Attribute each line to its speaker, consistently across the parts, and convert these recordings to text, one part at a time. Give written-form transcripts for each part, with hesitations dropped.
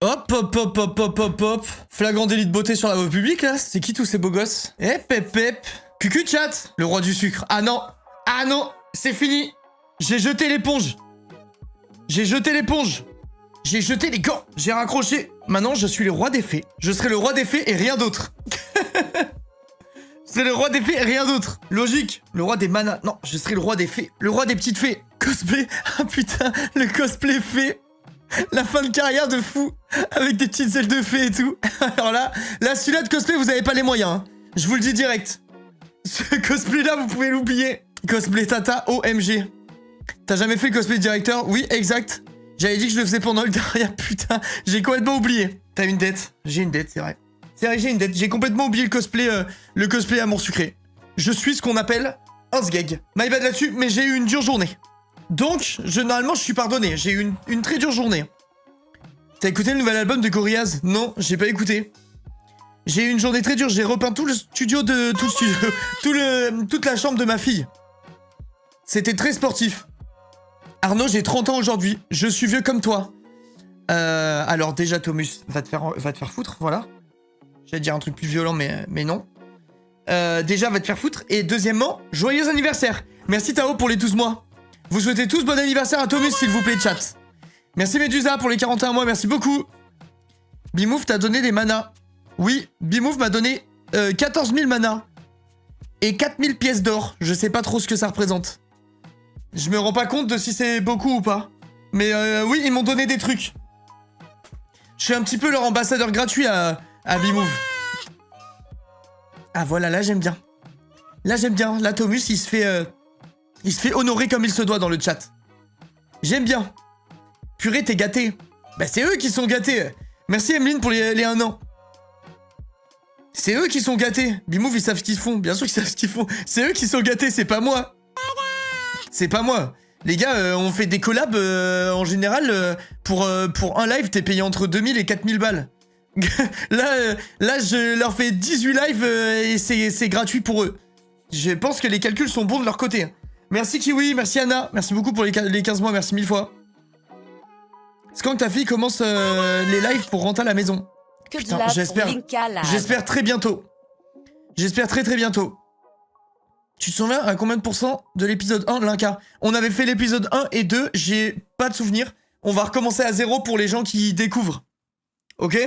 Speaker 1: Hop, hop, hop, hop, hop, hop, hop. Flagrant délit de beauté sur la voie publique, là. C'est qui tous ces beaux gosses? Hep, hep, hep. Cucu chat, le roi du sucre. Ah non. Ah non. C'est fini. J'ai jeté l'éponge. J'ai jeté l'éponge. J'ai jeté les gants. J'ai raccroché. Maintenant, je suis le roi des fées. Je serai le roi des fées et rien d'autre. C'est le roi des fées et rien d'autre. Logique. Le roi des manas. Non, je serai le roi des fées. Le roi des petites fées. Cosplay. Ah putain, le cosplay fée. La fin de carrière de fou. Avec des petites ailes de fée et tout. Alors là celui-là de cosplay, vous avez pas les moyens. Hein. Je vous le dis direct. Ce cosplay-là, vous pouvez l'oublier. Cosplay Tata OMG. T'as jamais fait le cosplay de directeur? Oui, exact. J'avais dit que je le faisais pendant le derrière. Putain, j'ai complètement oublié. T'as une dette? J'ai une dette, c'est vrai. C'est vrai, j'ai une dette. J'ai complètement oublié le cosplay Amour Sucré. Je suis ce qu'on appelle un sgeg. My bad là-dessus, mais j'ai eu une dure journée. Donc, normalement, je suis pardonné. J'ai eu une très dure journée. T'as écouté le nouvel album de Gorillaz? Non, j'ai pas écouté. J'ai eu une journée très dure. J'ai repeint tout le studio de... toute la chambre de ma fille. C'était très sportif. Arnaud, j'ai 30 ans aujourd'hui. Je suis vieux comme toi. Alors déjà, Thomas, va te faire foutre, voilà. J'allais dire un truc plus violent, mais non. Déjà, va te faire foutre. Et deuxièmement, joyeux anniversaire. Merci Tao pour les 12 mois. Vous souhaitez tous bon anniversaire à Thomas, s'il vous plaît, chat. Merci Medusa pour les 41 mois, merci beaucoup. Bimouf t'a donné des manas. Oui, Bimouf m'a donné 14 000 manas. Et 4 000 pièces d'or. Je sais pas trop ce que ça représente. Je me rends pas compte de si c'est beaucoup ou pas. Mais oui, ils m'ont donné des trucs. Je suis un petit peu leur ambassadeur gratuit à Bimove. Ah voilà, là j'aime bien. Là j'aime bien. Là Thomas, il se fait honorer comme il se doit dans le chat. J'aime bien. Purée, t'es gâté. Bah c'est eux qui sont gâtés. Merci Emeline pour les 1 an. C'est eux qui sont gâtés. Bimove, ils savent ce qu'ils font. Bien sûr qu'ils savent ce qu'ils font. C'est eux qui sont gâtés, c'est pas moi. C'est pas moi. Les gars, on fait des collabs en général. Pour un live, t'es payé entre 2000 et 4000 balles. là, je leur fais 18 lives et c'est gratuit pour eux. Je pense que les calculs sont bons de leur côté. Merci Kiwi, merci Anna. Merci beaucoup pour les 15 mois, merci 1000 fois. C'est quand que ta fille commence les lives pour rentrer à la maison? Putain, j'espère très bientôt. J'espère très bientôt. Tu te souviens à combien de pourcents de l'épisode 1, Linka? On avait fait l'épisode 1 et 2, j'ai pas de souvenir. On va recommencer à 0 pour les gens qui découvrent. Ok?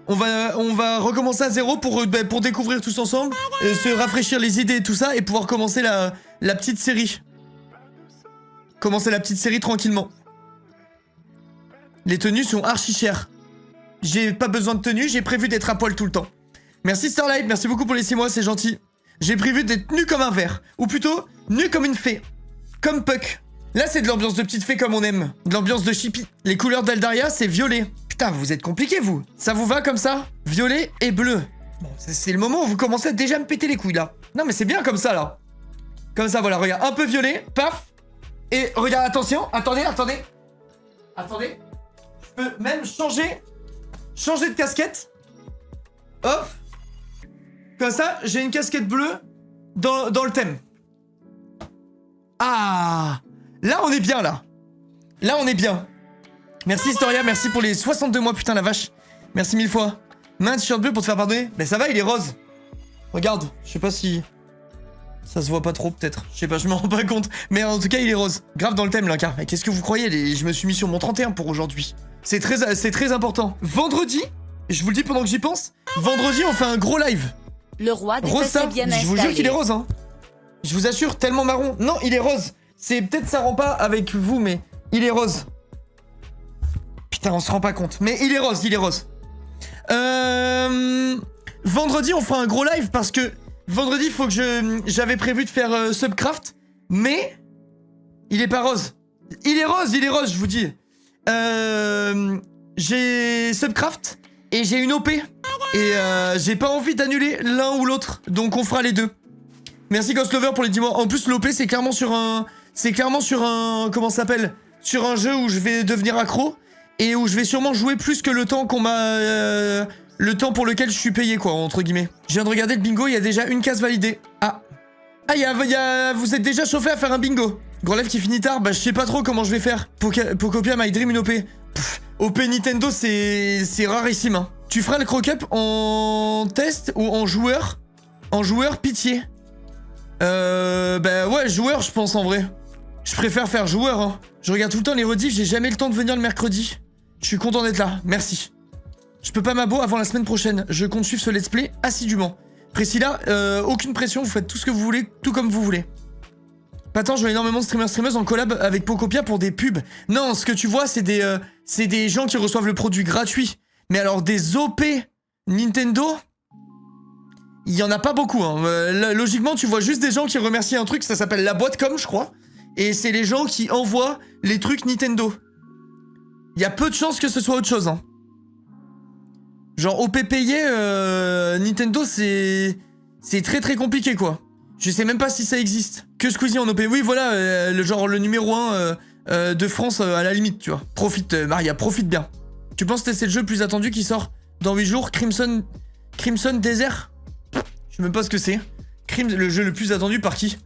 Speaker 1: On va recommencer à 0 pour découvrir tous ensemble, se rafraîchir les idées et tout ça, et pouvoir commencer la petite série. Commencer la petite série tranquillement. Les tenues sont archi chères. J'ai pas besoin de tenue, j'ai prévu d'être à poil tout le temps. Merci Starlight, merci beaucoup pour les 6 mois, c'est gentil. J'ai prévu d'être nu comme un ver. Ou plutôt, nu comme une fée. Comme Puck. Là, c'est de l'ambiance de petite fée comme on aime. De l'ambiance de Chippy. Les couleurs d'Eldaria, c'est violet. Putain, vous êtes compliqués, vous. Ça vous va comme ça? Violet et bleu. Bon, c'est le moment où vous commencez déjà à me péter les couilles, là. Non, mais c'est bien comme ça, là. Comme ça, voilà, regarde. Un peu violet, paf. Et regarde, attention. Attendez. Je peux même changer de casquette. Hop. Comme ça, j'ai une casquette bleue dans le thème. Ah! Là, on est bien, là. Là, on est bien. Merci, Historia. Merci pour les 62 mois. Putain, la vache. Merci 1000 fois. Main t-shirt bleu pour te faire pardonner. Mais ça va, il est rose. Regarde. Je sais pas si... Ça se voit pas trop, peut-être. Je sais pas, je me rends pas compte. Mais en tout cas, il est rose. Grave dans le thème, Linka. Mais qu'est-ce que vous croyez? Je me suis mis sur mon 31 pour aujourd'hui. C'est très important. Vendredi, je vous le dis pendant que j'y pense, vendredi, on fait un gros live.
Speaker 2: Le roi des
Speaker 1: rose, ça,
Speaker 2: bien
Speaker 1: je vous jure qu'il est rose, hein. Je vous assure, tellement marron. Non, il est rose. C'est peut-être ça rend pas avec vous, mais il est rose. Putain, on se rend pas compte. Mais il est rose, il est rose. Vendredi, on fera un gros live parce que vendredi, il faut que j'avais prévu de faire Subcraft, mais il est pas rose. Il est rose, je vous dis. J'ai Subcraft et j'ai une OP. Et j'ai pas envie d'annuler l'un ou l'autre. Donc on fera les deux. Merci Ghostlover pour les 10 mois. En plus, l'OP, c'est clairement sur un... Comment ça s'appelle? Sur un jeu où je vais devenir accro. Et où je vais sûrement jouer plus que le temps qu'on m'a... le temps pour lequel je suis payé, quoi, entre guillemets. Je viens de regarder le bingo, il y a déjà une case validée. Ah, vous êtes déjà chauffé à faire un bingo. Grelève qui finit tard, bah je sais pas trop comment je vais faire. Pocopia My Dream une OP. OP Nintendo, c'est rarissime. Hein. Tu feras le croc-up en test ou en joueur? En joueur, pitié. Bah ouais, joueur, je pense en vrai. Je préfère faire joueur. Hein. Je regarde tout le temps les rediffs, j'ai jamais le temps de venir le mercredi. Je suis content d'être là, merci. Je peux pas m'abo avant la semaine prochaine. Je compte suivre ce let's play assidûment. Priscilla, aucune pression, vous faites tout ce que vous voulez, tout comme vous voulez. Pas tant, je vois énormément de streamers en collab avec Pocopia pour des pubs. Non, ce que tu vois, c'est des gens qui reçoivent le produit gratuit. Mais alors, des OP Nintendo, il y en a pas beaucoup. Hein. Logiquement, tu vois juste des gens qui remercient un truc, ça s'appelle la boîte com, je crois. Et c'est les gens qui envoient les trucs Nintendo. Il y a peu de chances que ce soit autre chose. Hein. Genre, OP payé, Nintendo, c'est très très compliqué, quoi. Je sais même pas si ça existe. Que Squeezie en OP. Oui, voilà, le numéro 1 de France à la limite, tu vois. Profite, Maria, profite bien. Tu penses que c'est le jeu le plus attendu qui sort dans 8 jours? Crimson Desert? Je sais même pas ce que c'est. Le jeu le plus attendu par qui?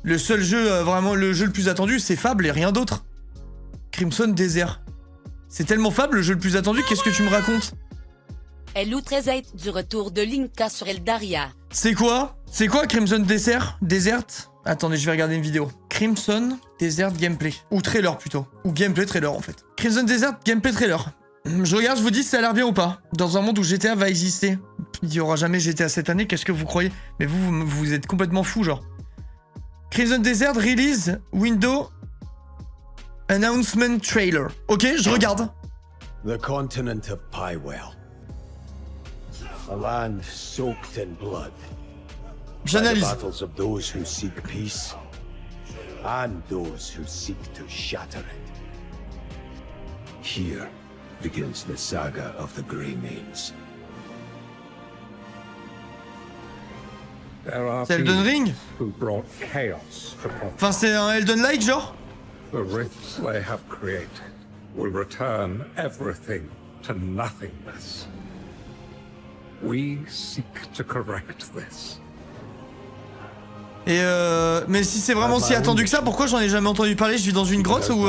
Speaker 1: Le seul jeu, vraiment le jeu le plus attendu, c'est Fable et rien d'autre. Crimson Desert. C'est tellement Fable le jeu le plus attendu, qu'est-ce que tu me racontes?
Speaker 2: Hello Trezait du retour de Linka sur Eldaria.
Speaker 1: C'est quoi? C'est quoi Crimson Desert? Attendez, je vais regarder une vidéo. Crimson Desert gameplay. Ou trailer plutôt. Ou gameplay trailer en fait. Crimson Desert gameplay trailer. Je regarde, je vous dis si ça a l'air bien ou pas. Dans un monde où GTA va exister. Il y aura jamais GTA cette année, qu'est-ce que vous croyez? Mais vous êtes complètement fou genre. Crimson Desert release window announcement trailer. Ok, je regarde.
Speaker 3: The continent of Pywell. A land soaked in blood.
Speaker 1: J'analyse.
Speaker 3: By the battles of those who seek peace and those who seek to shatter it. Here begins the saga of the Greymanes.
Speaker 1: C'est Elden Ring?
Speaker 4: Who brought chaos to Prophet.
Speaker 1: Enfin, c'est un Elden-like genre?
Speaker 4: The rifts they have created will return everything to nothingness. We seek to correct this.
Speaker 1: Et mais si c'est vraiment si attendu que ça, pourquoi j'en ai jamais entendu parler? Je vis dans une grotte ou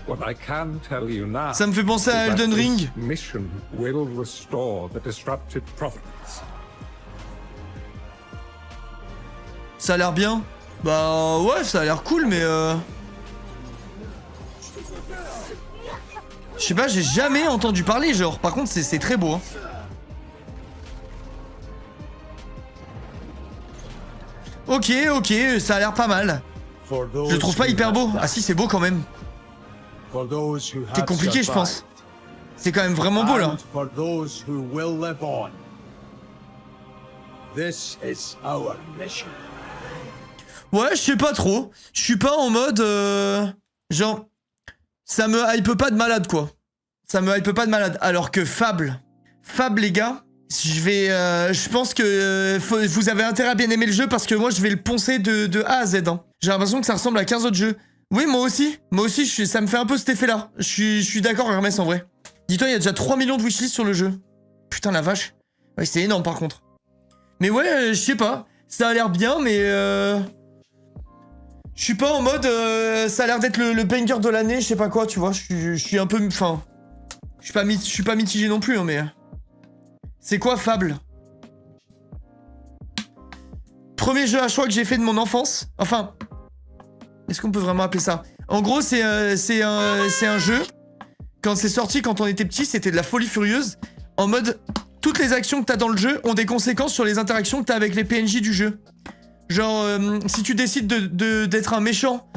Speaker 4: What I can tell you now,
Speaker 1: ça me fait penser à Elden Ring.
Speaker 4: Mission will restore the disrupted providence.
Speaker 1: Ça a l'air bien. Bah ouais, ça a l'air cool, mais je sais pas, j'ai jamais entendu parler, genre. Par contre, c'est très beau. Hein. Ok, ça a l'air pas mal. Je le trouve pas hyper beau. Ah si, c'est beau quand même. C'est compliqué, je pense. C'est quand même vraiment beau, là. Ouais, je sais pas trop. Je suis pas en mode... genre... Ça me hype pas de malade, quoi. Ça me hype pas de malade. Alors que Fable, les gars, je pense que vous avez intérêt à bien aimer le jeu parce que moi, je vais le poncer de A à Z. Hein. J'ai l'impression que ça ressemble à 15 autres jeux. Oui, moi aussi, ça me fait un peu cet effet-là. Je suis d'accord, Hermès, en vrai. Dis-toi, il y a déjà 3 millions de wishlist sur le jeu. Putain, la vache. Ouais, c'est énorme, par contre. Mais ouais, je sais pas. Ça a l'air bien, mais... Je suis pas en mode, ça a l'air d'être le banger de l'année, je sais pas quoi, tu vois, je suis un peu, enfin, je suis pas mitigé non plus, hein, mais c'est quoi Fable? Premier jeu à choix que j'ai fait de mon enfance, enfin, est-ce qu'on peut vraiment appeler ça? En gros, c'est un jeu. Quand c'est sorti, quand on était petit, c'était de la folie furieuse, en mode, toutes les actions que t'as dans le jeu ont des conséquences sur les interactions que t'as avec les PNJ du jeu. Genre, si tu décides d'être un méchant,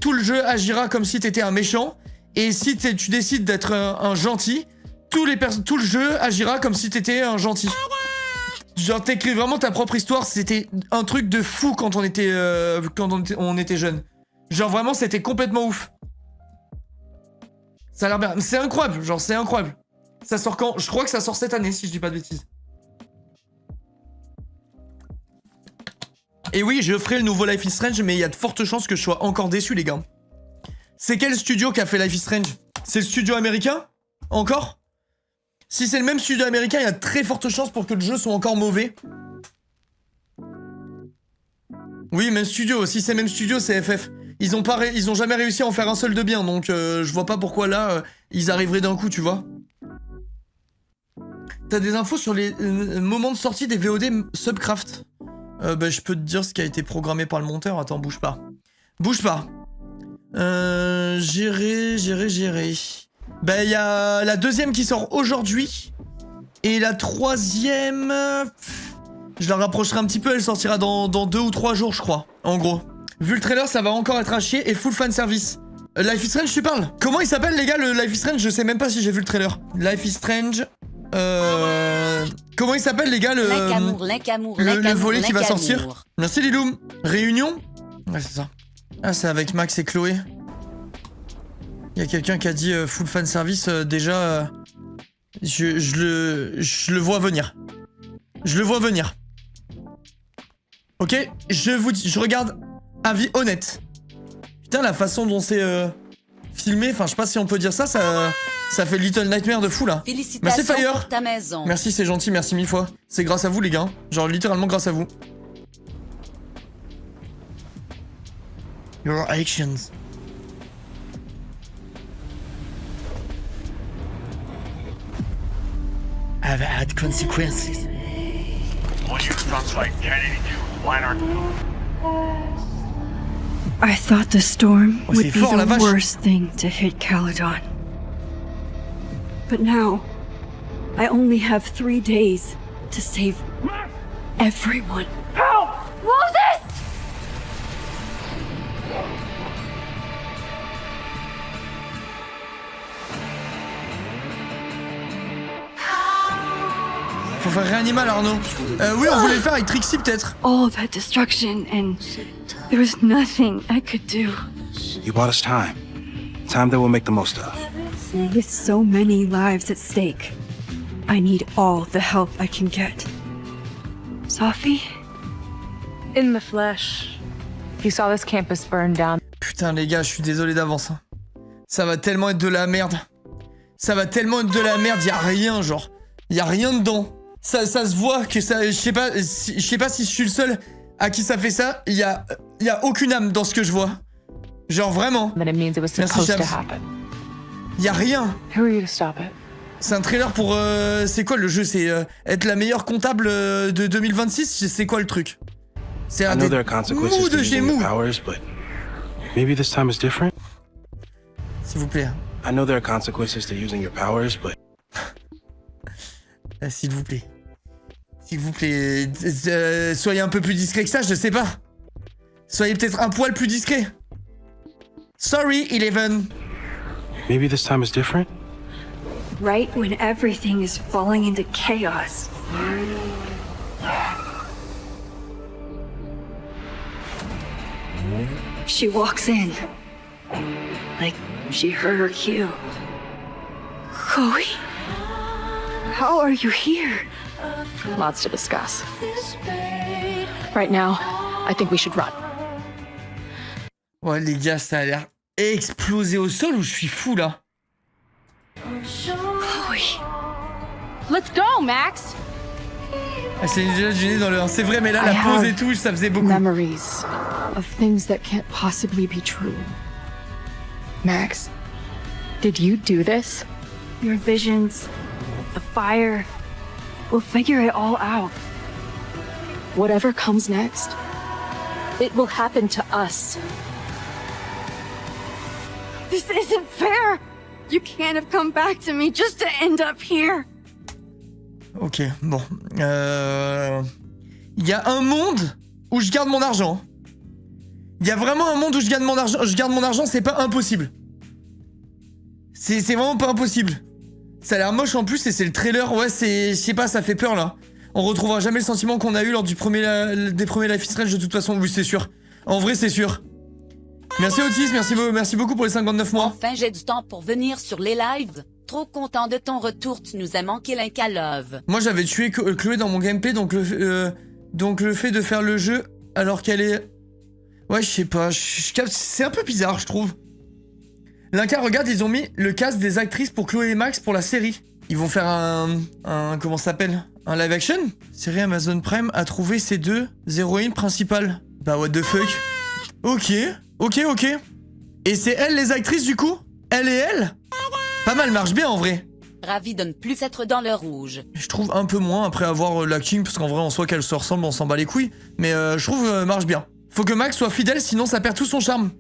Speaker 1: tout le jeu agira comme si t'étais un méchant. Et si tu décides d'être un gentil, tout le jeu agira comme si t'étais un gentil. Genre, t'écris vraiment ta propre histoire. C'était un truc de fou quand on était jeune. Genre, vraiment, c'était complètement ouf. Ça a l'air bien. C'est incroyable, genre, c'est incroyable. Ça sort quand? Je crois que ça sort cette année, si je dis pas de bêtises. Et oui, je ferai le nouveau Life is Strange, mais il y a de fortes chances que je sois encore déçu, les gars. C'est quel studio qui a fait Life is Strange? C'est le studio américain? Encore? Si c'est le même studio américain, il y a de très fortes chances pour que le jeu soit encore mauvais. Oui, même studio. Si c'est même studio, c'est FF. ils ont jamais réussi à en faire un seul de bien, donc je vois pas pourquoi là, ils arriveraient d'un coup, tu vois. T'as des infos sur les moments de sortie des VOD Subcraft? Bah, je peux te dire ce qui a été programmé par le monteur. Attends, bouge pas. Bouge pas. Gérer. Bah, il y a la deuxième qui sort aujourd'hui. Et la troisième... Je la rapprocherai un petit peu, elle sortira dans 2 ou 3 jours, je crois. En gros. Vu le trailer, ça va encore être à chier et full fan service. Life is Strange, tu parles? Comment il s'appelle, les gars, le Life is Strange? Je sais même pas si j'ai vu le trailer. Life is Strange... Comment il s'appelle, les gars, le volet qui va sortir? Merci, Liloum. Réunion? Ouais, c'est ça. Ah, c'est avec Max et Chloé. Il y a quelqu'un qui a dit full fan service, déjà... Je le vois venir. Je le vois venir. Ok, je regarde avis honnête. Putain, la façon dont c'est filmé, enfin je sais pas si on peut dire ça, ça fait Little Nightmare de fou là.
Speaker 2: Félicitations
Speaker 1: merci Fire.
Speaker 2: pour ta maison.
Speaker 1: Merci, c'est gentil, merci 1000 fois. C'est grâce à vous les gars, genre littéralement grâce à vous. Your actions have had consequences.
Speaker 5: Will you translate 1082 liner?
Speaker 6: I thought the storm
Speaker 1: Oh,
Speaker 6: would
Speaker 1: c'est
Speaker 6: be
Speaker 1: fort, la
Speaker 6: the
Speaker 1: vache.
Speaker 6: worst thing to hit Caledon. But now, I only have 3 days to save everyone.
Speaker 5: Help!
Speaker 6: Moses!
Speaker 1: Faut faire réanimal Arnaud. Oui, on voulait le faire avec Trixie peut-être.
Speaker 6: All that destruction, and there was nothing I could do.
Speaker 7: You bought us time. Time that we'll make the most of.
Speaker 6: With so many lives at stake, I need all the help I can get. Sophie?
Speaker 8: In the flesh. You saw this campus burn down.
Speaker 1: Putain les gars, je suis désolé d'avance. Hein. Ça va tellement être de la merde. Ça va tellement être de la merde, y a rien genre. Y a rien dedans. Ça se voit que ça... Je sais pas si je suis le seul à qui ça fait ça. Y a aucune âme dans ce que je vois. Genre vraiment.
Speaker 8: That it means it was supposed to happen.
Speaker 1: Y a rien.
Speaker 8: Who are you to stop it?
Speaker 1: C'est un trailer pour... c'est quoi le jeu? C'est être la meilleure comptable de 2026? C'est quoi le truc? C'est un
Speaker 7: I know
Speaker 1: des
Speaker 7: there are consequences
Speaker 1: mous
Speaker 7: to
Speaker 1: de chez
Speaker 7: using your
Speaker 1: mou.
Speaker 7: powers, but maybe this time is different.
Speaker 1: S'il vous plaît.
Speaker 7: I know there are consequences to using your powers, but
Speaker 1: S'il vous plaît. S'il vous plaît. Soyez un peu plus discret que ça, je sais pas. Soyez peut-être un poil plus discret. Sorry, Eleven.
Speaker 7: maybe this time is different.
Speaker 6: Right when everything is falling into chaos. She walks in. Like she heard her cue. Chloe? How are you here?
Speaker 8: Lots to discuss. Right now, I think we should run.
Speaker 1: Ouais, les gars, ça a l'air explosé au sol ou je suis fou là?
Speaker 6: Chloe.
Speaker 8: Let's go, Max!
Speaker 1: Ah, c'est déjà gêné dans le... C'est vrai, mais là, la
Speaker 8: I
Speaker 1: pause
Speaker 8: have
Speaker 1: et tout, ça faisait beaucoup.
Speaker 8: Memories of things that can't possibly be true. Max, did you do this?
Speaker 6: Your visions, the fire. We'll figure it all out.
Speaker 8: Whatever comes next, it will happen to us.
Speaker 6: This isn't fair! You can't have come back to me just to end up here!
Speaker 1: Ok, bon. Il y a un monde où je garde mon argent. Il y a vraiment un monde où je garde mon argent, c'est pas impossible. C'est vraiment pas impossible. Ça a l'air moche en plus et c'est le trailer, ouais, c'est... Je sais pas, ça fait peur là. On retrouvera jamais le sentiment qu'on a eu lors des premiers Life is Strange de toute façon, oui c'est sûr. En vrai c'est sûr. Merci Otis, merci beaucoup pour les 59 mois.
Speaker 2: Enfin, j'ai du temps pour venir sur les lives. Trop content de ton retour, tu nous as manqué l'Inca Love.
Speaker 1: Moi j'avais tué Chloé dans mon gameplay, donc le fait de faire le jeu alors qu'elle est... Ouais, je sais pas, c'est un peu bizarre, je trouve. L'Inca, regarde, ils ont mis le cast des actrices pour Chloé et Max pour la série. Ils vont faire un comment ça s'appelle? Un live action? Série Amazon Prime a trouvé ces deux héroïnes principales. Bah what the fuck? Ok, Ok, ok. Et c'est elles les actrices du coup? Elle et elle? Pas mal, marche bien en vrai.
Speaker 2: Ravi de ne plus être dans le rouge.
Speaker 1: Je trouve un peu moins après avoir l'acting, parce qu'en vrai en soi qu'elles se ressemblent, on s'en bat les couilles. Mais je trouve marche bien. Faut que Max soit fidèle, sinon ça perd tout son charme.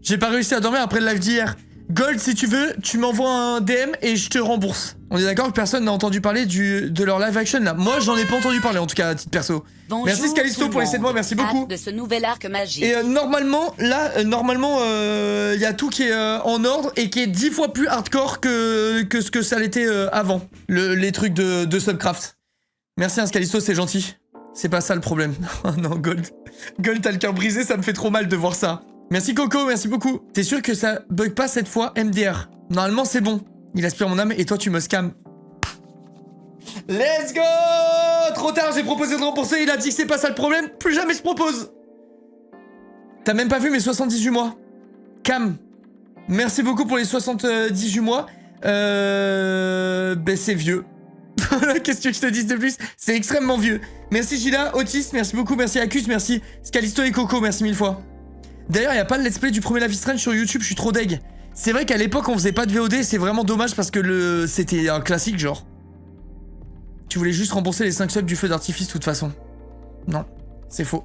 Speaker 1: J'ai pas réussi à dormir après le live d'hier. Gold, si tu veux, tu m'envoies un DM et je te rembourse. On est d'accord que personne n'a entendu parler de leur live action là. Moi, j'en ai pas entendu parler en tout cas à titre perso.
Speaker 2: Bonjour
Speaker 1: Merci Scalisto pour les 7 mois, merci beaucoup.
Speaker 2: Hâte de ce nouvel arc magique.
Speaker 1: Et normalement, là, il y a tout qui est en ordre et qui est 10 fois plus hardcore que ce que ça l'était avant. Les trucs de Subcraft. Merci Scalisto, c'est gentil. C'est pas ça le problème. Non, Gold. Gold, t'as le cœur brisé, ça me fait trop mal de voir ça. Merci Coco, merci beaucoup. T'es sûr que ça bug pas cette fois, MDR? Normalement, c'est bon. Il aspire mon âme et toi, tu me scams. Let's go! Trop tard, j'ai proposé de rembourser, il a dit que c'est pas ça le problème. Plus jamais je propose. T'as même pas vu mes 78 mois. Cam, merci beaucoup pour les 78 mois. Ben c'est vieux. Qu'est-ce que je te dise de plus? C'est extrêmement vieux. Merci Gila, Otis, merci beaucoup, merci Acus, merci Scalisto et Coco, merci 1000 fois. D'ailleurs, il y a pas de let's play du premier Life is Strange sur YouTube, je suis trop deg. C'est vrai qu'à l'époque, on faisait pas de VOD, c'est vraiment dommage parce que c'était un classique, genre. Tu voulais juste rembourser les 5 subs du feu d'artifice, de toute façon. Non, c'est faux.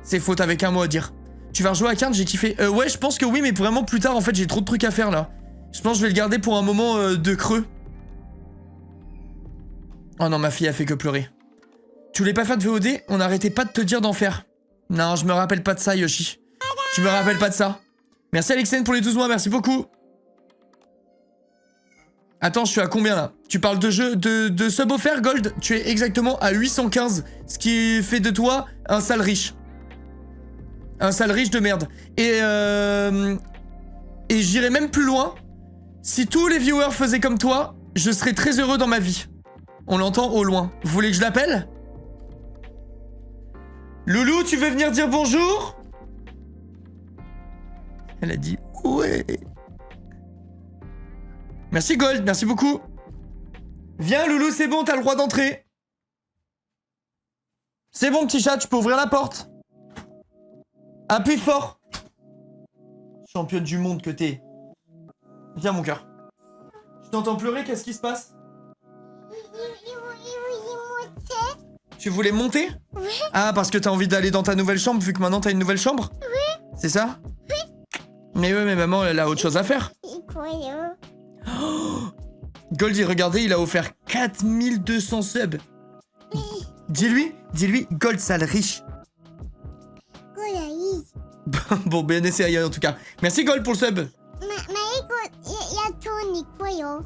Speaker 1: C'est faux, t'avais qu'un mot à dire. Tu vas rejouer à Carne, j'ai kiffé. Ouais, je pense que oui, mais vraiment plus tard, en fait, j'ai trop de trucs à faire, là. Je pense que je vais le garder pour un moment de creux. Oh non, ma fille a fait que pleurer. Tu voulais pas faire de VOD? On n'arrêtait pas de te dire d'en faire. Non, je me rappelle pas de ça, Yoshi. Je me rappelle pas de ça. Merci Alexène pour les 12 mois, merci beaucoup. Attends, je suis à combien là? Tu parles de jeu de sub offert, Gold? Tu es exactement à 815, ce qui fait de toi un sale riche. Un sale riche de merde. Et j'irai même plus loin. Si tous les viewers faisaient comme toi, je serais très heureux dans ma vie. On l'entend au loin. Vous voulez que je l'appelle? Loulou, tu veux venir dire bonjour? Elle a dit ouais. Merci Gold, merci beaucoup. Viens Loulou, c'est bon, t'as le droit d'entrer. C'est bon petit chat, tu peux ouvrir la porte. Appuie fort. Championne du monde que t'es. Viens mon cœur. Je t'entends pleurer, qu'est-ce qui se passe? Tu voulais monter? Oui. Ah, parce que t'as envie d'aller dans ta nouvelle chambre vu que maintenant t'as une nouvelle chambre? Oui. C'est ça? Oui. Mais oui, mais maman, elle a autre chose à faire. Oh Goldie, regardez, il a offert 4200 subs. Oui. Dis-lui, Gold sale riche. Bon, BNC en tout cas. Merci Gold pour le sub.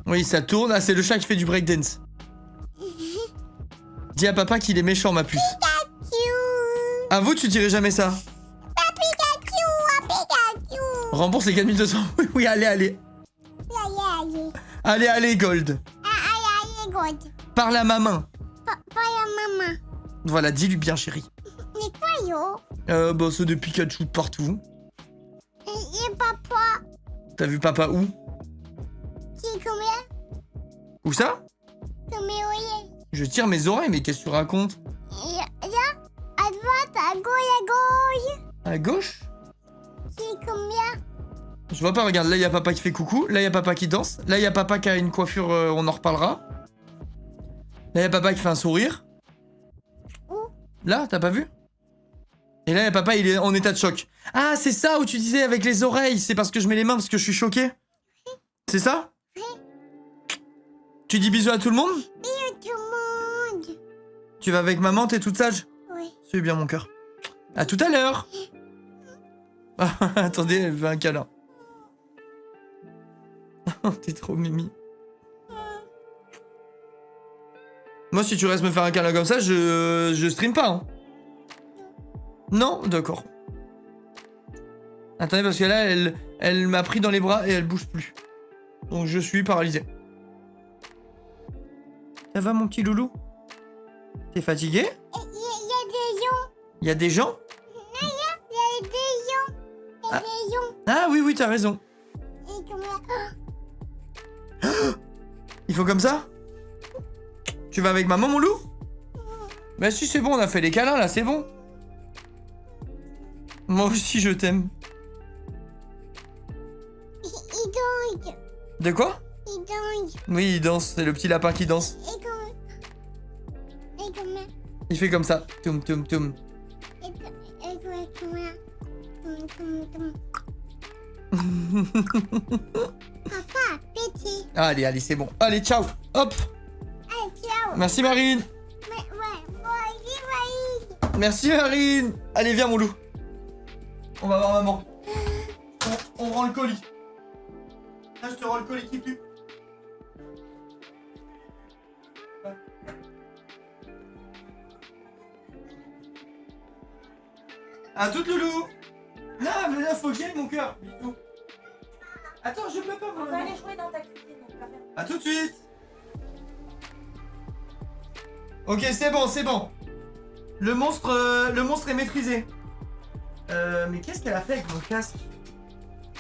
Speaker 1: Oui, ça tourne. Ah, c'est le chat qui fait du breakdance. Dis à papa qu'il est méchant, ma puce. À vous, tu dirais jamais ça. Rembourse les 4200. Oui, allez. Allez, Gold. Allez, Gold. Parle à maman. Voilà, dis-lui bien, chérie. Mais quoi, yo? Bah, c'est de Pikachu de partout. Et papa? T'as vu papa où? Où ça? Je tire mes oreilles, mais qu'est-ce que tu racontes? À droite, à gauche. À gauche? Je vois pas, regarde, là il y a papa qui fait coucou, là il y a papa qui danse, là il y a papa qui a une coiffure, on en reparlera. Là il y a papa qui fait un sourire. Là, t'as pas vu? Et là il y a papa, il est en état de choc. Ah, c'est ça où tu disais avec les oreilles, c'est parce que je mets les mains parce que je suis choqué? C'est ça? Tu dis bisous à tout le monde? Bisous tout le monde. Tu vas avec maman, t'es toute sage? Oui. C'est bien mon cœur. À tout à l'heure. Ah, attendez, elle veut un câlin. T'es trop mimi. Moi, si tu restes me faire un câlin comme ça, je stream pas. Hein. Non? D'accord. Attendez, parce que là, elle m'a pris dans les bras et elle bouge plus. Donc je suis paralysé. Ça va mon petit loulou? T'es fatigué? Il y a des gens. Il y a des gens. Ah oui, t'as raison. Il faut comme ça? Tu vas avec maman, mon loup? Bah si, c'est bon, on a fait les câlins, là, c'est bon. Moi aussi, je t'aime. De quoi?
Speaker 9: Il danse.
Speaker 1: Oui, il danse, c'est le petit lapin qui danse.
Speaker 9: Et comment?
Speaker 1: Il fait comme ça. Toum, toum, toum.
Speaker 9: Et comment? Papa, pété.
Speaker 1: Allez, allez, c'est bon. Allez, ciao. Hop.
Speaker 9: Allez, ciao.
Speaker 1: Merci Marine. Merci Marine. Allez, viens mon loup. On va voir maman. On rend le colis. Là, je te rends le colis qui pue. À toute loulou. Non, mais là, faut que j'aille mon cœur. Bisous. Attends, je peux pas.
Speaker 9: On va aller jouer dans ta cuisine.
Speaker 1: A tout de suite. Ok, c'est bon, c'est bon. Le monstre est maîtrisé. Mais qu'est-ce qu'elle a fait avec mon casque?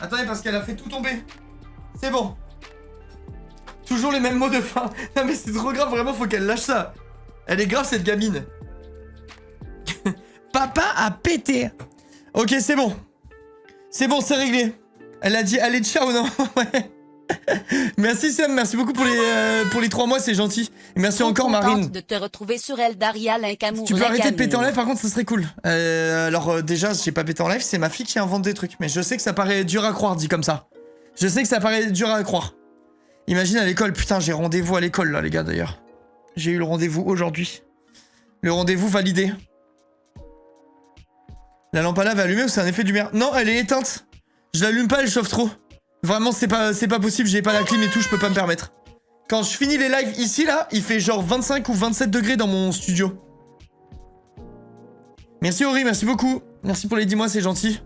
Speaker 1: Attendez, parce qu'elle a fait tout tomber. C'est bon. Toujours les mêmes mots de fin. Non mais c'est trop grave, vraiment, faut qu'elle lâche ça. Elle est grave, cette gamine. Papa a pété. Ok, c'est bon. C'est bon, c'est réglé. Elle a dit, allez, ciao, non? Ouais. Merci Sam, merci beaucoup pour les 3 mois, c'est gentil. Et merci encore Marine.
Speaker 2: De te retrouver sur Eldaria, l'Incamour.
Speaker 1: Tu peux arrêter de péter en live, par contre, ce serait cool. Alors déjà, j'ai pas pété en live, c'est ma fille qui invente des trucs. Mais je sais que ça paraît dur à croire, dit comme ça. Je sais que ça paraît dur à croire. Imagine à l'école, putain, j'ai rendez-vous à l'école là, les gars, d'ailleurs. J'ai eu le rendez-vous aujourd'hui. Le rendez-vous validé. La lampe à lave est allumée ou c'est un effet de lumière? Non, elle est éteinte. Je l'allume pas, elle chauffe trop. Vraiment, c'est pas possible, j'ai pas la clim et tout, je peux pas me permettre. Quand je finis les lives ici, là, il fait genre 25 ou 27 degrés dans mon studio. Merci Ori, merci beaucoup. Merci pour les 10 mois, c'est gentil.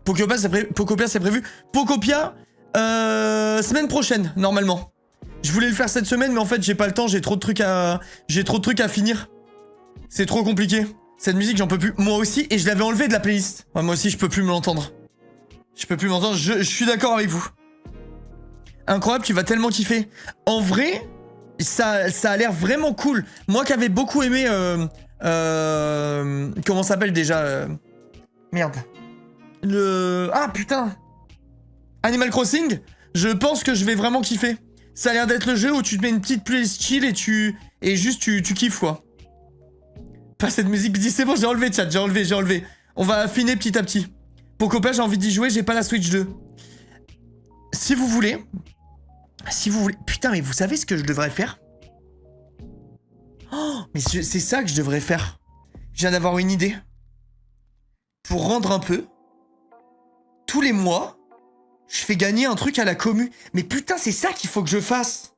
Speaker 1: Pokopia, c'est prévu. Pokopia, semaine prochaine, normalement. Je voulais le faire cette semaine, mais en fait, j'ai pas le temps, j'ai trop de trucs à finir. C'est trop compliqué. Cette musique, j'en peux plus. Moi aussi, et je l'avais enlevé de la playlist. Ouais, moi aussi, je peux plus me l'entendre. Je peux plus m'entendre, je suis d'accord avec vous. Incroyable, tu vas tellement kiffer. En vrai, ça a l'air vraiment cool. Moi qui avais beaucoup aimé... comment ça s'appelle déjà merde. Ah putain. Animal Crossing, je pense que je vais vraiment kiffer. Ça a l'air d'être le jeu où tu te mets une petite playlist chill et juste tu kiffes quoi. Pas cette musique, dis c'est bon, j'ai enlevé chat, j'ai enlevé. On va affiner petit à petit. Pokopia, j'ai envie d'y jouer, j'ai pas la Switch 2. Si vous voulez... Putain, mais vous savez ce que je devrais faire? Oh, mais c'est ça que je devrais faire. Je viens d'avoir une idée. Pour rendre un peu, tous les mois, je fais gagner un truc à la commu. Mais putain, c'est ça qu'il faut que je fasse.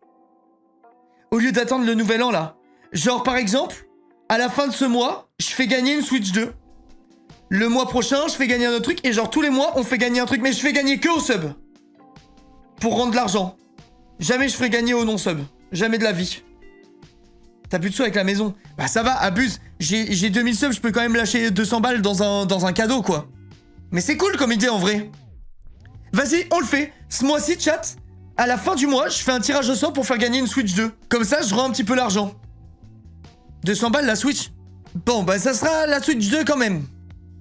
Speaker 1: Au lieu d'attendre le nouvel an, là. Genre, par exemple, à la fin de ce mois, je fais gagner une Switch 2. Le mois prochain, je fais gagner un autre truc. Et genre, tous les mois, on fait gagner un truc. Mais je fais gagner que au sub. Pour rendre de l'argent. Jamais je ferai gagner au non-sub. Jamais de la vie. T'as plus de sous avec la maison. Bah ça va, abuse. J'ai 2000 subs, je peux quand même lâcher 200 balles dans un cadeau, quoi. Mais c'est cool comme idée, en vrai. Vas-y, on le fait. Ce mois-ci, chat, à la fin du mois, je fais un tirage au sort pour faire gagner une Switch 2. Comme ça, je rends un petit peu l'argent. 200 balles, la Switch. Bon, bah ça sera la Switch 2 quand même.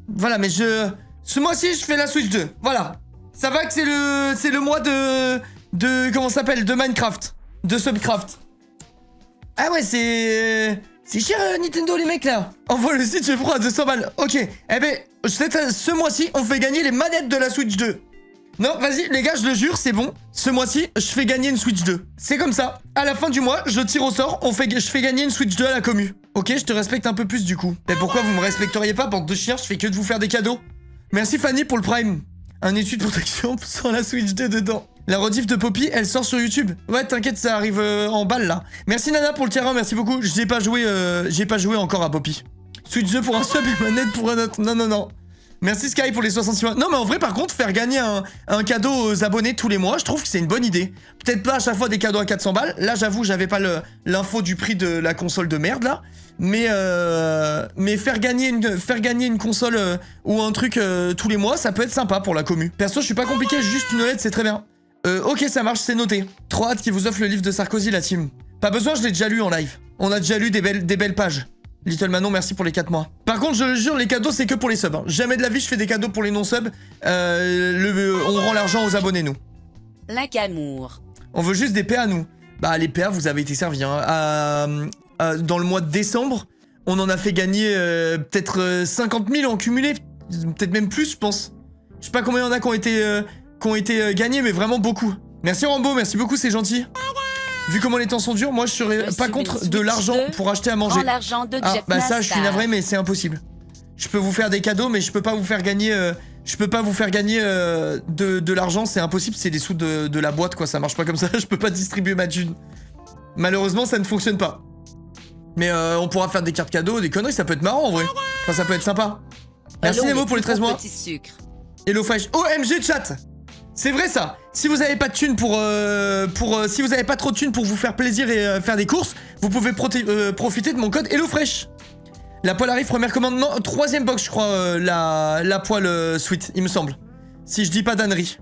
Speaker 1: Voilà, mais ce mois-ci, je fais la Switch 2. Voilà. Ça va que c'est le mois de comment ça s'appelle? De Minecraft. De Subcraft. Ah ouais, c'est cher Nintendo les mecs là. Envoie le site, je prends à 200 balles. Ok. Eh ben, ce mois-ci, on fait gagner les manettes de la Switch 2. Non, vas-y, les gars, je le jure, c'est bon. Ce mois-ci, je fais gagner une Switch 2. C'est comme ça. À la fin du mois, je tire au sort, je fais gagner une Switch 2 à la commu. Ok, je te respecte un peu plus du coup. Mais pourquoi vous me respecteriez pas, bande de chiens? Je fais que de vous faire des cadeaux. Merci Fanny pour le Prime. Un étui de protection sans la Switch 2 dedans. La rediff de Poppy, elle sort sur YouTube. Ouais, t'inquiète, ça arrive en balle là. Merci Nana pour le terrain, merci beaucoup. J'ai pas joué encore à Poppy. Switch 2 pour un sub et manette pour un autre. Non. Merci Sky pour les 66 mois. Non mais en vrai par contre, faire gagner un cadeau aux abonnés tous les mois, je trouve que c'est une bonne idée. Peut-être pas à chaque fois des cadeaux à 400 balles. Là j'avoue, j'avais pas l'info du prix de la console de merde là. Mais faire gagner une console ou un truc tous les mois, ça peut être sympa pour la commu. Perso, je suis pas compliqué, juste une lettre, c'est très bien. Ok, ça marche, c'est noté. Trop hâte qui vous offre le livre de Sarkozy, la team. Pas besoin, je l'ai déjà lu en live. On a déjà lu des belles pages. Little Manon, merci pour les 4 mois. Par contre, je le jure, les cadeaux, c'est que pour les subs. Hein. Jamais de la vie, je fais des cadeaux pour les non-subs. On rend l'argent aux abonnés, nous.
Speaker 2: L'Incamour.
Speaker 1: On veut juste des PA, nous. Bah, les PA, vous avez été servis. Hein. Dans le mois de décembre, on en a fait gagner peut-être 50 000 en cumulé. Peut-être même plus, je pense. Je sais pas combien il y en a qui ont été gagnés, mais vraiment beaucoup. Merci Rambo, merci beaucoup, c'est gentil. Vu comment les temps sont durs, moi je serais pas contre de l'argent pour acheter à manger.
Speaker 2: L'argent de
Speaker 1: Ah,
Speaker 2: Jeff
Speaker 1: bah ça, je suis
Speaker 2: Nastar.
Speaker 1: navré, mais c'est impossible. Je peux vous faire des cadeaux, mais je peux pas vous faire gagner... je peux pas vous faire gagner de l'argent, c'est impossible, c'est des sous de la boîte, quoi, ça marche pas comme ça, je peux pas distribuer ma thune. Malheureusement, ça ne fonctionne pas. Mais on pourra faire des cartes cadeaux, des conneries, ça peut être marrant en vrai. Enfin, ça peut être sympa. Merci
Speaker 2: Hello,
Speaker 1: Nemo pour les 13 mois.
Speaker 2: Petit sucre.
Speaker 1: Hello Fresh. OMG chat. C'est vrai ça. Si vous avez pas de thunes si vous avez pas trop de thunes pour vous faire plaisir et faire des courses, vous pouvez profiter de mon code HelloFresh. La poêle arrive, première commande, non, 3ème box je crois, la poêle sweet, il me semble. Si je dis pas d'ânerie.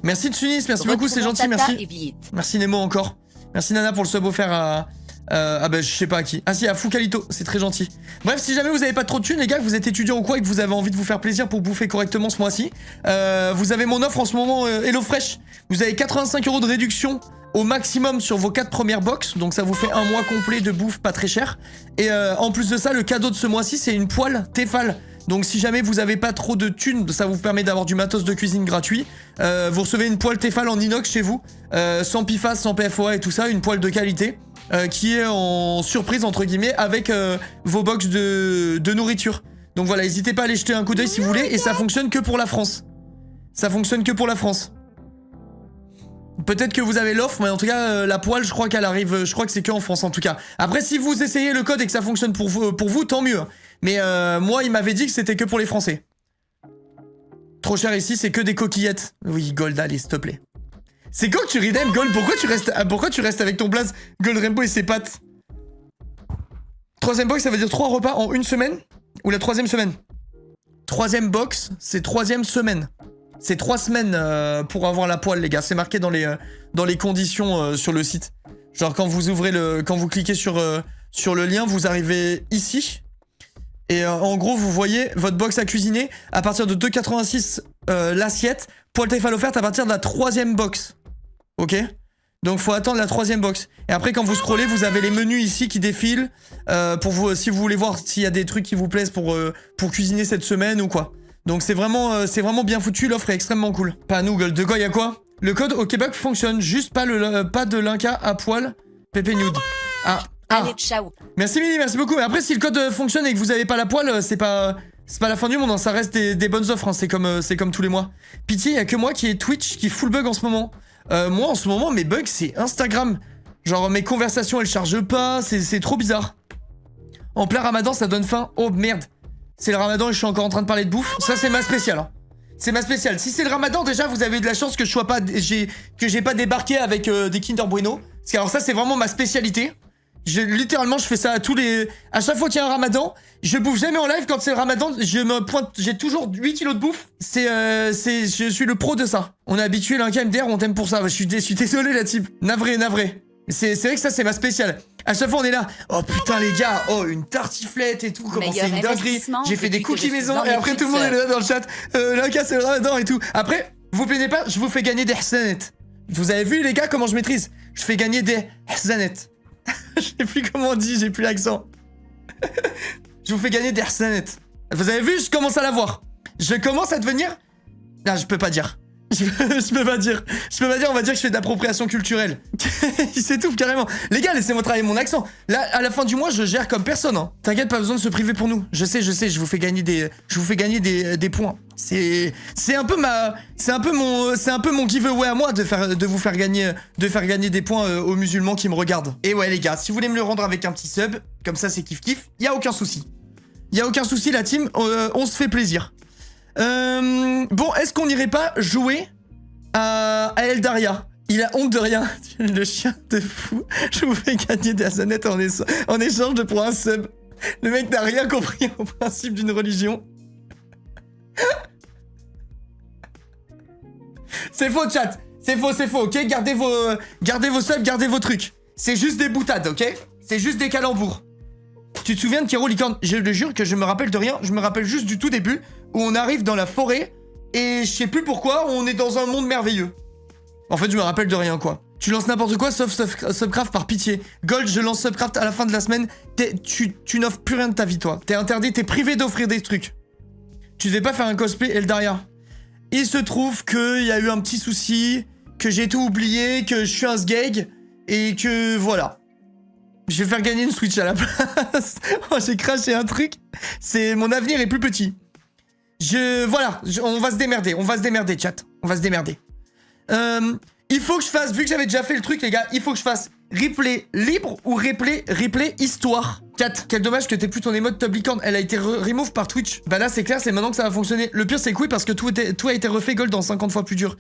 Speaker 1: Merci Tsunis, merci beaucoup, c'est gentil, merci. Merci Nemo encore. Merci Nana pour le sub offert à... ah bah je sais pas à qui. Ah si, à Foucalito, c'est très gentil. Bref, si jamais vous avez pas trop de thunes les gars, que vous êtes étudiant ou quoi et que vous avez envie de vous faire plaisir pour bouffer correctement ce mois-ci, vous avez mon offre en ce moment HelloFresh. Vous avez 85 € de réduction au maximum sur vos 4 premières box, donc ça vous fait un mois complet de bouffe pas très cher. Et en plus de ça, le cadeau de ce mois-ci, c'est une poêle Tefal. Donc si jamais vous avez pas trop de thunes, ça vous permet d'avoir du matos de cuisine gratuit. Vous recevez une poêle Tefal en inox chez vous, sans PFAS, sans PFOA et tout ça, une poêle de qualité. Qui est en surprise entre guillemets avec vos box de nourriture. Donc voilà, n'hésitez pas à aller jeter un coup d'œil si vous voulez, et ça fonctionne que pour la France. Ça fonctionne que pour la France. Peut-être que vous avez l'offre, mais en tout cas la poêle, je crois qu'elle arrive, je crois que c'est que en France en tout cas. Après si vous essayez le code et que ça fonctionne pour vous tant mieux. Mais moi il m'avait dit que c'était que pour les Français. Trop cher ici, c'est que des coquillettes. Oui Gold, allez s'il te plaît. C'est quand que tu redeem Gold? Pourquoi tu restes avec ton blaze Gold Rainbow et ses pattes? 3ème box, ça veut dire 3 repas en une semaine? Ou la 3ème semaine? 3ème box, c'est 3ème semaine. C'est 3 semaines pour avoir la poêle, les gars. C'est marqué dans les conditions sur le site. Genre quand vous ouvrez quand vous cliquez sur le lien, vous arrivez ici. Et en gros, vous voyez votre box à cuisiner à partir de 2,86 l'assiette. Poêle Tefal offerte à partir de la 3ème box. Ok? Donc faut attendre la 3ème box. Et après quand vous scrollez, vous avez les menus ici qui défilent pour vous, si vous voulez voir s'il y a des trucs qui vous plaisent pour cuisiner cette semaine ou quoi. Donc c'est vraiment bien foutu, l'offre est extrêmement cool. Pas nous, Gold. De quoi, y a quoi? Le code au Québec fonctionne, juste pas de l'Inca à poil. Pépé nude. Ah.
Speaker 2: Allez, ciao.
Speaker 1: Merci Mini, merci beaucoup. Mais après si le code fonctionne et que vous avez pas la poêle, c'est pas la fin du monde, hein. Ça reste des bonnes offres, hein. C'est comme tous les mois. Pitié, y a que moi qui ai Twitch qui full bug en ce moment. Moi en ce moment mes bugs c'est Instagram. Genre mes conversations elles chargent pas, c'est trop bizarre. En plein ramadan ça donne faim. Oh merde. C'est le ramadan et je suis encore en train de parler de bouffe. Ça c'est ma spéciale, hein. C'est ma spéciale. Si c'est le ramadan déjà vous avez eu de la chance que j'ai pas débarqué avec des Kinder Bueno. Parce que alors ça c'est vraiment ma spécialité. Littéralement je fais ça à chaque fois qu'il y a un ramadan, je bouffe jamais en live quand c'est le ramadan, j'ai toujours 8 kilos de bouffe, je suis le pro de ça. On est habitué l'Inca MDR, on t'aime pour ça, je suis désolé la type, navré. C'est vrai que ça c'est ma spéciale. À chaque fois on est là, oh putain les gars, oh une tartiflette et tout, comment c'est une dinguerie, j'ai fait des cookies maison et après tout le monde est là dans le chat, l'Inca c'est le ramadan et tout. Après, vous plaignez pas, je vous fais gagner des Hassanettes. Vous avez vu les gars comment je maîtrise? Je fais gagner des Hassanettes. Je sais plus comment on dit, j'ai plus l'accent. Je vous fais gagner des Hassanettes. Vous avez vu, je commence à l'avoir. Je commence à devenir... Non, je peux pas dire. Je peux pas dire, on va dire que je fais de l'appropriation culturelle. Il s'étouffe carrément. Les gars, laissez-moi travailler mon accent. Là, à la fin du mois, je gère comme personne, hein. T'inquiète, pas besoin de se priver pour nous. Je sais, je vous fais gagner des points. C'est un peu mon giveaway à moi de vous faire gagner des points aux musulmans qui me regardent. Et ouais les gars, si vous voulez me le rendre avec un petit sub, comme ça c'est kiff, y a aucun souci. La team, on se fait plaisir. Bon, est-ce qu'on irait pas jouer à Eldaria? Il a honte de rien. Le chien de fou. Je vous fais gagner des Hassanettes en échange de pour un sub. Le mec n'a rien compris au principe d'une religion. C'est faux, chat. C'est faux, ok? Gardez vos subs, gardez vos trucs. C'est juste des boutades, ok? C'est juste des calembours. Tu te souviens de Kero Licorne? Je le jure que je me rappelle de rien. Je me rappelle juste du tout début où on arrive dans la forêt Et je sais plus pourquoi, on est dans un monde merveilleux. En fait, je me rappelle de rien, quoi. Tu lances n'importe quoi sauf Subcraft par pitié. Gold, je lance Subcraft à la fin de la semaine. Tu n'offres plus rien de ta vie, toi. T'es interdit, t'es privé d'offrir des trucs. Tu devais pas faire un cosplay Eldaria. Il se trouve qu'il y a eu un petit souci, que j'ai tout oublié, que je suis un sgeg, et que voilà. Je vais faire gagner une Switch à la place. Oh, j'ai craché un truc. Mon avenir est plus petit. Voilà, on va se démerder, chat. On va se démerder. Il faut que je fasse, vu que j'avais déjà fait le truc, les gars, il faut que je fasse replay libre ou replay histoire. 4. Quel dommage que t'aies plus ton emote Top Licorne. Elle a été remove par Twitch. Bah là, c'est clair, c'est maintenant que ça va fonctionner. Le pire, c'est que oui, parce que tout a été refait Gold en 50 fois plus dur.